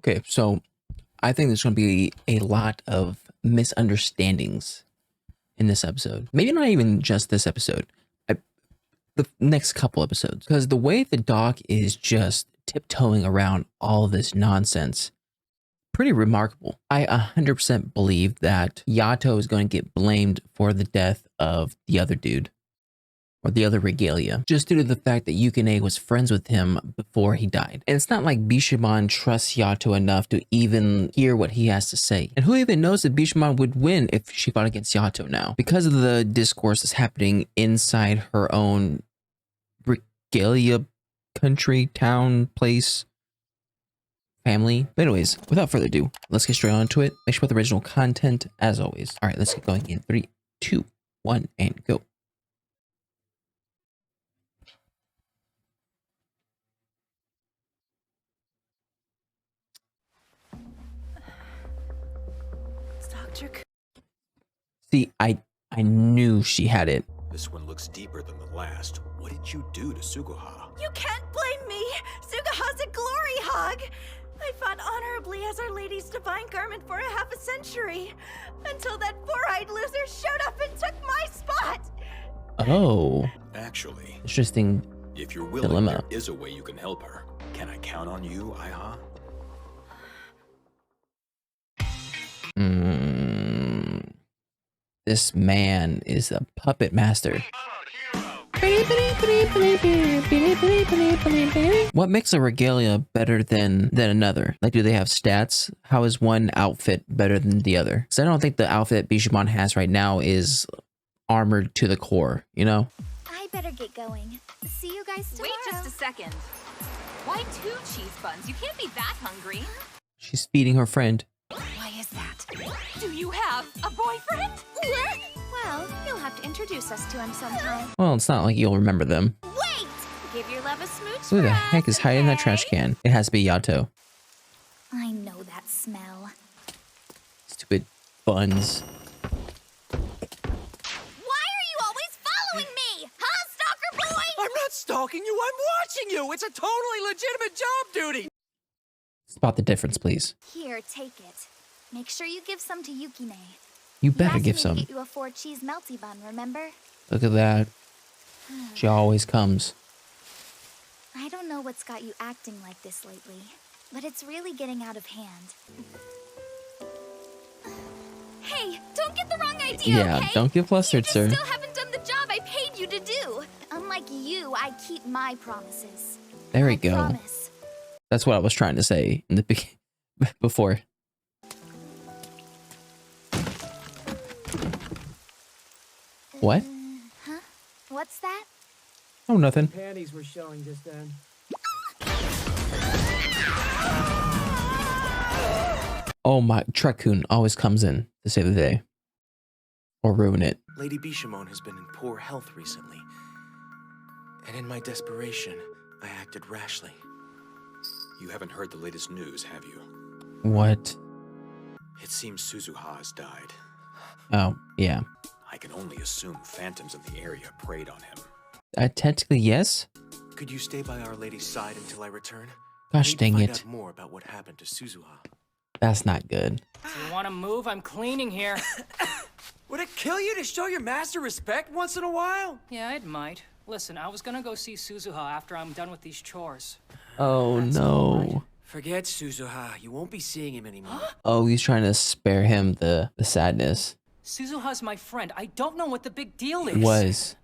Okay, so I think there's going to be a lot of misunderstandings in this episode. Maybe not even just this episode. The next couple episodes. Because the way the doc is just tiptoeing around all this nonsense, pretty remarkable. I 100% believe that Yato is going to get blamed for the death of the other dude. Or the other regalia, just due to the fact that Yukine was friends with him before he died. And it's not like Bishamon trusts Yato enough to even hear what he has to say. And who even knows that Bishamon would win if she fought against Yato now? Because of the discourse that's happening inside her own regalia, country, town, place, family. But anyways, without further ado, let's get straight on to it. Make sure with original content as always. All right, let's get going in 3, 2, 1, and go. See, I knew she had it. This one looks deeper than the last. What did you do to Suguha? You can't blame me! Suguha's a glory hog! I fought honorably as Our Lady's divine garment for half a century, until that four-eyed loser showed up and took my spot! Oh. Actually, Interesting if you're willing, dilemma. there is a way you can help her. Can I count on you, Iha? This man is a puppet master. What makes a regalia better than another? Like, do they have stats? How is one outfit better than the other? Because I don't think the outfit Bishamon has right now is armored to the core, you know? I better get going. See you guys tomorrow. Wait just a second. Why 2 cheese buns? You can't be that hungry. She's feeding her friend. Why is that? Do you have a boyfriend? What? Well, you'll have to introduce us to him sometime. Well, it's not like you'll remember them. Wait! Give your love a smooch. Who the heck is hiding in that trash can? It has to be Yato. I know that smell. Stupid buns. Why are you always following me? Huh, stalker boy? I'm not stalking you, I'm watching you! It's a totally legitimate job duty! Spot the difference, please. Here, take it. Make sure you give some to Yukine. You He better asked give me to some. get you a 4-cheese melty bun, remember? Look at that. She always comes. I don't know what's got you acting like this lately, but it's really getting out of hand. Hey, don't get the wrong idea, Yeah, okay? don't get flustered, You sir. still haven't done the job I paid you to do. Unlike you, I keep my promises. There we I go. promise. That's what I was trying to say in the before. What? Huh? What's that? Oh, nothing. Panties were showing just then. Oh my, Trekun always comes in to save the day. Or ruin it. Lady Bishamon has been in poor health recently. And in my desperation, I acted rashly. You haven't heard the latest news, have you? What? It seems Suzuha has died. Oh, yeah. I can only assume phantoms in the area preyed on him. Technically, yes. Could you stay by Our Lady's side until I return? Gosh I need to dang find it. out more about what happened to Suzuha. That's not good. Do you want to move? I'm cleaning here. Would it kill you to show your master respect once in a while? Yeah, it might. Listen, I was gonna go see Suzuha after I'm done with these chores. Oh no. Forget Suzuha. You won't be seeing him anymore. Oh, he's trying to spare him the sadness. Suzuha's my friend. I don't know what the big deal is. Was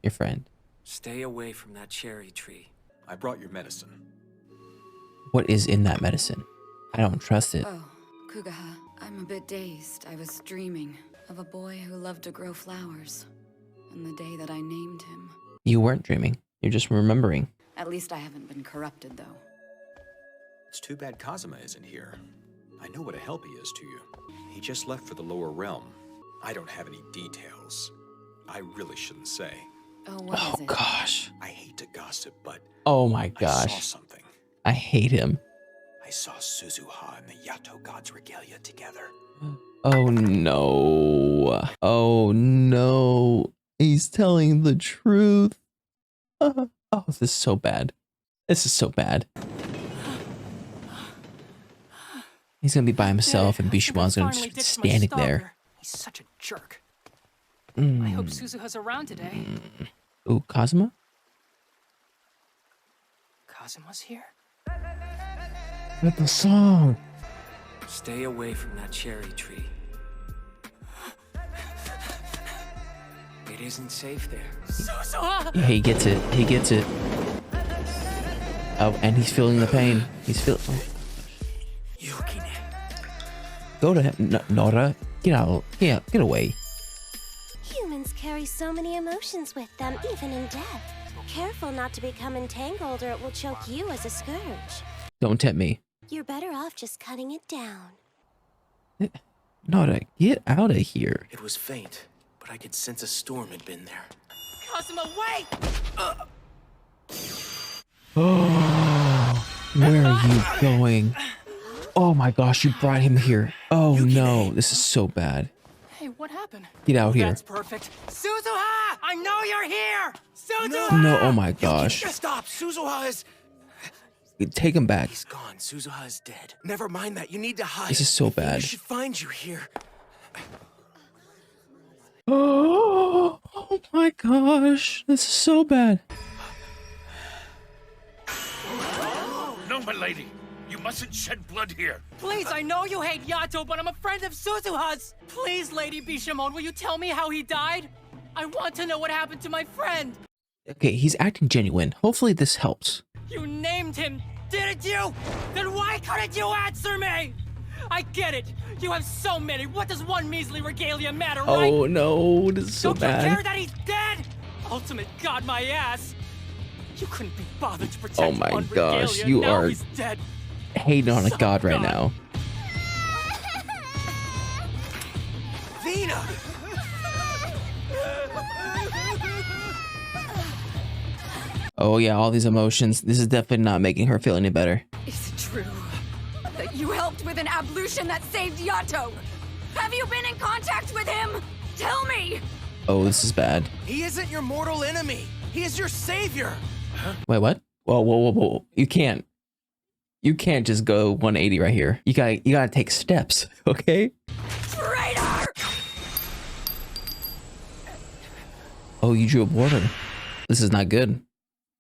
your friend. Stay away from that cherry tree. I brought your medicine. What is in that medicine? I don't trust it. Oh, Kugaha, I'm a bit dazed. I was dreaming of a boy who loved to grow flowers, and the day that I named him. You weren't dreaming. You're just remembering. At least I haven't been corrupted, though. It's too bad Kazuma isn't here. I know what a help he is to you. He just left for the lower realm. I don't have any details. I really shouldn't say. Oh, what Oh is it? gosh. I hate to gossip, but Oh my I saw gosh. something. I hate him. I saw Suzuha and the Yato god's regalia together. Oh no. Oh no. He's telling the truth. Oh, this is so bad. This is so bad. He's gonna be by himself, and Bishamon's gonna Finally just ditched my standing stalker. there. He's such a jerk. I hope Suzuha's around today. Ooh, Kazuma? Kazuma's here. That's the song. Stay away from that cherry tree. It isn't safe there. Suzuha! Yeah, he gets it. He gets it. Oh, and he's feeling the pain. He's feeling. Oh. Yukine. Go to him, Nora. Get out. Yeah, get away. Humans carry so many emotions with them, even in death. Careful not to become entangled or it will choke you as a scourge. Don't tempt me. You're better off just cutting it down. Nora, get out of here. It was faint, but I could sense a storm had been there. Kazuma, wait! Oh, where are you going? Oh my gosh, you brought him here. Oh no, this is so bad. Hey, what happened? Get out here. That's perfect. Suzuha! I know you're here! Suzuha! No, oh my gosh. Stop! Suzuha is... Take him back. He's gone. Suzuha is dead. Never mind that. You need to hide. This is so I bad. should find you here. Oh my gosh, this is so bad. No, my lady. You mustn't shed blood here. Please, I know you hate Yato, but I'm a friend of Suzuha's. Please, Lady Bishamon, will you tell me how he died? I want to know what happened to my friend. Okay, he's acting genuine. Hopefully this helps. You named him, didn't you? Then why couldn't you answer me? I get it. You have so many. What does one measly regalia matter, right? Oh no, this is so Don't you bad. care that he's dead? Ultimate God, my ass. You couldn't be bothered to protect Oh my one gosh, regalia. you Now are he's dead. hating on a Son of god right God. now. Vina! Oh yeah, all these emotions. This is definitely not making her feel any better. Is it true that you helped with an ablution that saved Yato? Have you been in contact with him? Tell me! Oh, this is bad. He isn't your mortal enemy. He is your savior. Wait, what? Whoa. You can't just go 180 right here. You gotta take steps, okay? Traitor! Oh, you drew a border. This is not good.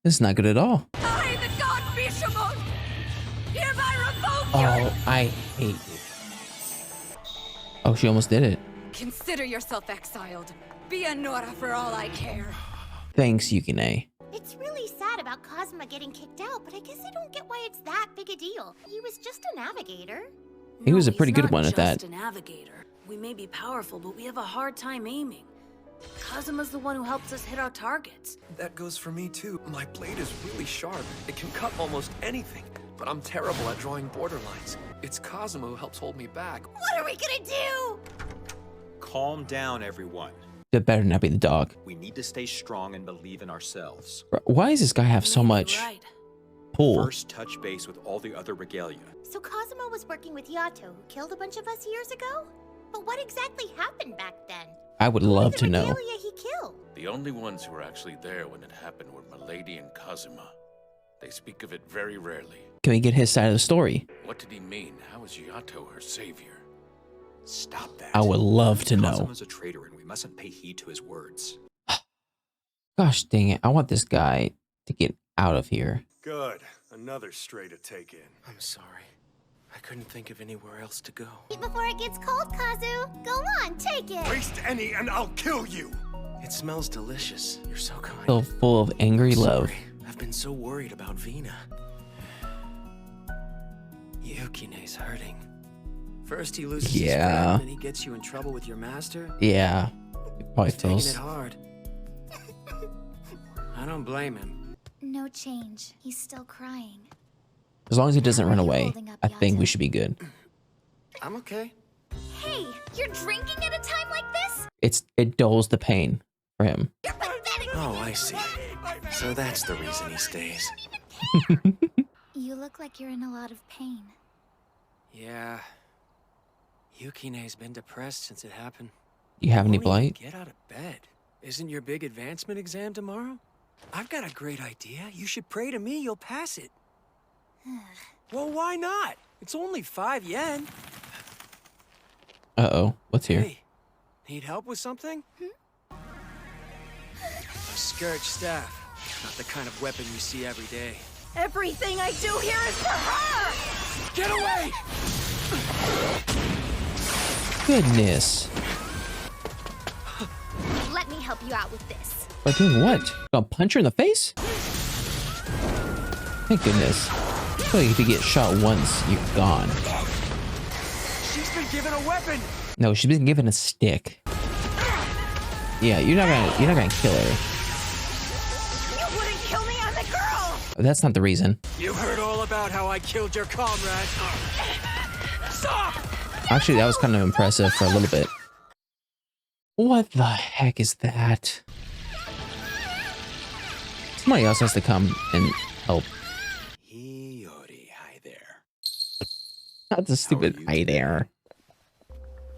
This is not good at all. I, the god Bishamon, hereby revoke Oh, I hate you. Oh, she almost did it. Consider yourself exiled. Be a Nora for all I care. Thanks, Yukine. It's really sad about Kazuma getting kicked out, but I guess I don't get why it's that big a deal. He was just a navigator. He was a No, pretty he's good not one at that. just a navigator. We may be powerful, but we have a hard time aiming. Kazuma's the one who helps us hit our targets. That goes for me too. My blade is really sharp. It can cut almost anything, but I'm terrible at drawing borderlines. It's Kazuma who helps hold me back. What are we gonna do? Calm down, everyone. That better not be the dog. We need to stay strong and believe in ourselves. Why does this guy have so much pull? First, touch base with all the other regalia. So Kazuma was working with Yato, who killed a bunch of us years ago? But what exactly happened back then? I would love to know. Regalia he killed? The only ones who were actually there when it happened were Milady and Kazuma. They speak of it very rarely. Can we get his side of the story? What did he mean? How was Yato her savior? Stop that. I would love to know. Kazuma's a traitor and we mustn't pay heed to his words. Gosh dang it. I want this guy to get out of here. Good. Another stray to take in. I'm sorry. I couldn't think of anywhere else to go. Before it gets cold, Kazu. Go on, take it. Waste any and I'll kill you. It smells delicious. You're so kind. So full of angry I'm love. sorry. I've been so worried about Vina. Yukine's hurting. First he loses his Yeah. friend, then he gets you in trouble with your master. Yeah. He probably He's taking feels. it hard. I don't blame him. No change. He's still crying. As long as he doesn't How run are you away, holding up, I think we Yato? should be good. I'm okay. Hey, you're drinking at a time like this? It dulls the pain for him. Oh, I see. So that's the reason he stays. You look like you're in a lot of pain. Yeah. Yukine's been depressed since it happened. You have any Won't even blight? Get out of bed. Isn't your big advancement exam tomorrow? I've got a great idea. You should pray to me, you'll pass it. Well, why not? It's only 5 yen. Uh-oh, what's here? Hey, need help with something? A scourge staff. Not the kind of weapon you see every day. Everything I do here is for her! Get away! Goodness. Let me help you out with this. By doing what? Gonna punch her in the face? Thank goodness. I feel like if you get shot once, you're gone. She's been given a weapon! No, she's been given a stick. Yeah, you're not gonna kill her. You wouldn't kill me, I'm the girl! That's not the reason. You heard all about how I killed your comrade. Stop! Actually, that was kind of impressive for a little bit. What the heck is that? Somebody else has to come and help. Hiyori, hi there. That's a stupid hi there.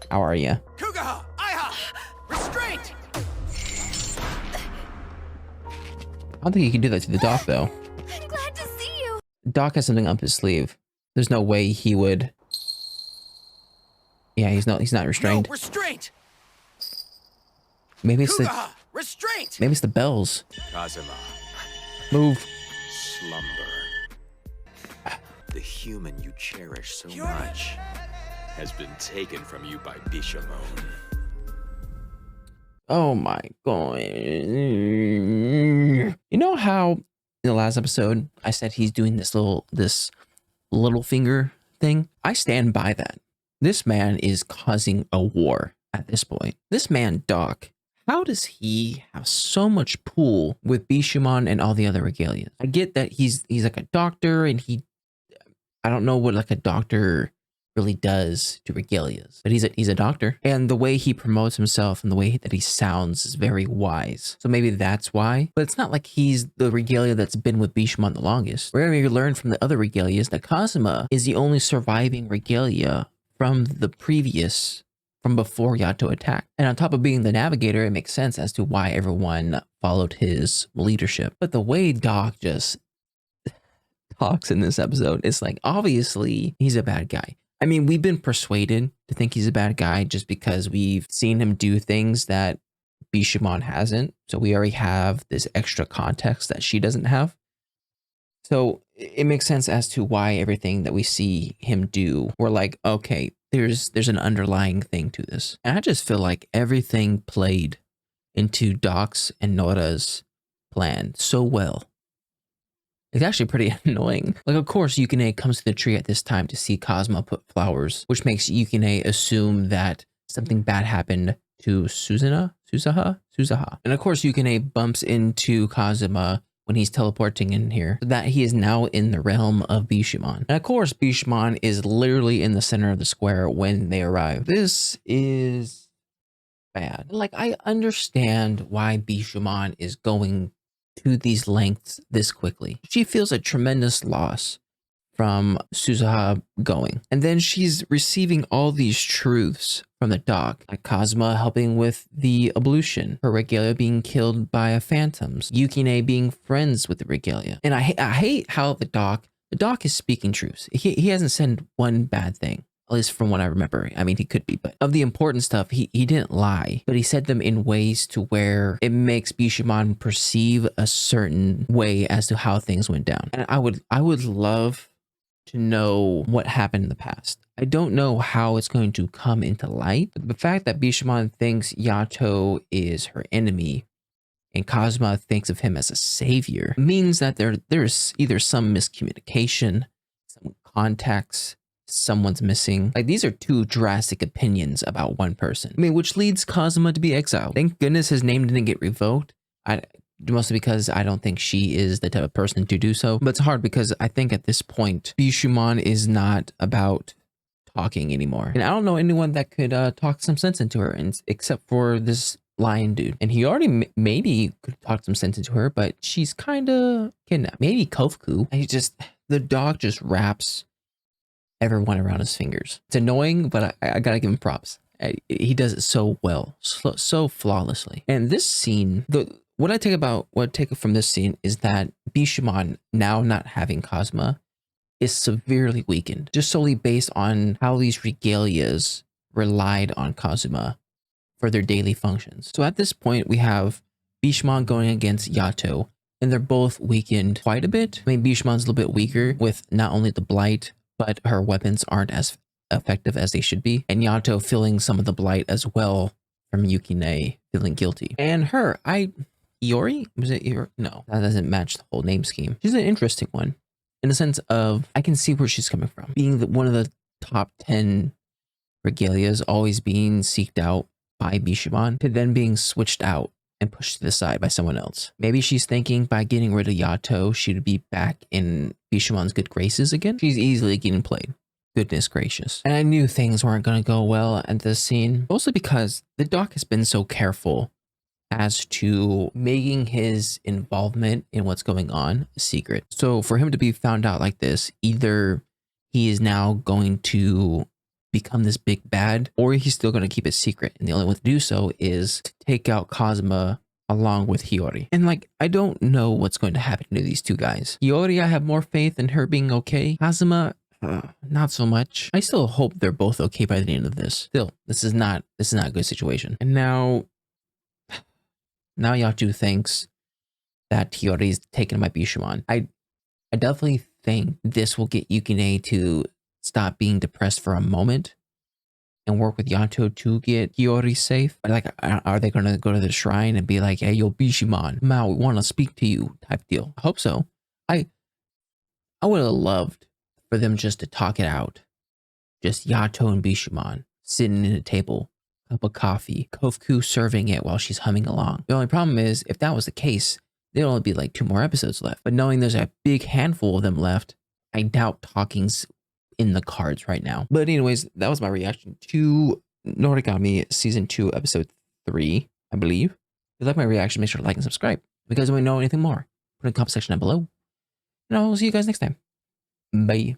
How are you? Kugaha! Aiha! Restraint! I don't think you can do that to the doc, though. I'm glad to see you! Doc has something up his sleeve. There's no way he would... Yeah, he's not restrained. No, restraint! Maybe it's Kugaha! Restraint! Maybe it's the bells. Kazuma, Move. slumber. The human you cherish so much has been taken from you by Bishamon. Oh my god. You know how in the last episode I said he's doing this little finger thing? I stand by that. This man is causing a war at this point. This man, Doc, how does he have so much pull with Bishamon and all the other regalias? I get that he's like a doctor and I don't know what like a doctor really does to regalias, but he's a doctor, and the way he promotes himself and the way that he sounds is very wise. So maybe that's why, but it's not like he's the regalia that's been with Bishamon the longest. We're going to learn from the other regalias that Kazuma is the only surviving regalia from before Yato attacked. And on top of being the navigator, it makes sense as to why everyone followed his leadership. But the way Doc just talks in this episode, it's like, obviously he's a bad guy. I mean, we've been persuaded to think he's a bad guy just because we've seen him do things that Bishamon hasn't. So we already have this extra context that she doesn't have. So it makes sense as to why everything that we see him do, we're like, okay, there's an underlying thing to this. And I just feel like everything played into Doc's and Nora's plan so well. It's actually pretty annoying. Like, of course, Yukine comes to the tree at this time to see Kazuma put flowers, which makes Yukine assume that something bad happened to Suzaha. And of course, Yukine bumps into Kazuma when he's teleporting in here, so that he is now in the realm of Bishamon. And of course, Bishamon is literally in the center of the square when they arrive. This is bad. Like, I understand why Bishamon is going to these lengths this quickly. She feels a tremendous loss from Suzaha going. And then she's receiving all these truths from the doc, like Kazuma helping with the ablution, her regalia being killed by phantoms, Yukine being friends with the regalia. And I hate how the doc is speaking truths. He hasn't said one bad thing, at least from what I remember. I mean, he could be, but of the important stuff, he didn't lie, but he said them in ways to where it makes Bishamon perceive a certain way as to how things went down. And I would love to know what happened in the past. I don't know how it's going to come into light, but the fact that Bishamon thinks Yato is her enemy and Kazuma thinks of him as a savior means that there's either some miscommunication, some context, someone's missing. Like, these are two drastic opinions about one person. I mean, which leads Kazuma to be exiled. Thank goodness his name didn't get revoked. Mostly because I don't think she is the type of person to do so. But it's hard because I think at this point, Bishamon is not about talking anymore. And I don't know anyone that could talk some sense into her, except for this lion dude. And he already maybe could talk some sense into her, but she's kind of kidnapped. Maybe Kofuku. The dog just wraps everyone around his fingers. It's annoying, but I gotta give him props. He does it so well, so flawlessly. And this scene, what I take from this scene is that Bishamon, now not having Kazuma, is severely weakened, just solely based on how these regalias relied on Kazuma for their daily functions. So at this point, we have Bishamon going against Yato, and they're both weakened quite a bit. I mean, Bishamon's a little bit weaker with not only the blight, but her weapons aren't as effective as they should be. And Yato feeling some of the blight as well from Yukine feeling guilty. And her, Iori? Was it Iori? No, that doesn't match the whole name scheme. She's an interesting one in the sense of I can see where she's coming from. Being one of the top 10 regalias, always being seeked out by Bishamon, to then being switched out and pushed to the side by someone else. Maybe she's thinking by getting rid of Yato, she would be back in Bishamon's good graces again. She's easily getting played. Goodness gracious. And I knew things weren't going to go well at this scene, mostly because the doc has been so careful as to making his involvement in what's going on a secret. So for him to be found out like this, either he is now going to become this big bad, or he's still going to keep it secret. And the only way to do so is to take out Kazuma along with Hiyori. And like, I don't know what's going to happen to these two guys. Hiyori, I have more faith in her being okay. Kazuma, not so much. I still hope they're both okay by the end of this. Still, this is not a good situation. And now Yato thinks that Hiyori is taken by Bishamon. I definitely think this will get Yukine to stop being depressed for a moment and work with Yato to get Hiyori safe. Like, are they going to go to the shrine and be like, hey, yo, Bishamon, Mao, we want to speak to you type deal? I hope so. I would have loved for them just to talk it out. Just Yato and Bishamon sitting at a table, cup of coffee, Kofku serving it while she's humming along. The only problem is, if that was the case, there'd only be like 2 more episodes left. But knowing there's a big handful of them left, I doubt talking's in the cards right now. But anyways, that was my reaction to Noragami Season 2, Episode 3, I believe. If you like my reaction, make sure to like and subscribe. If you guys want to know anything more, put in the comment section down below. And I will see you guys next time. Bye.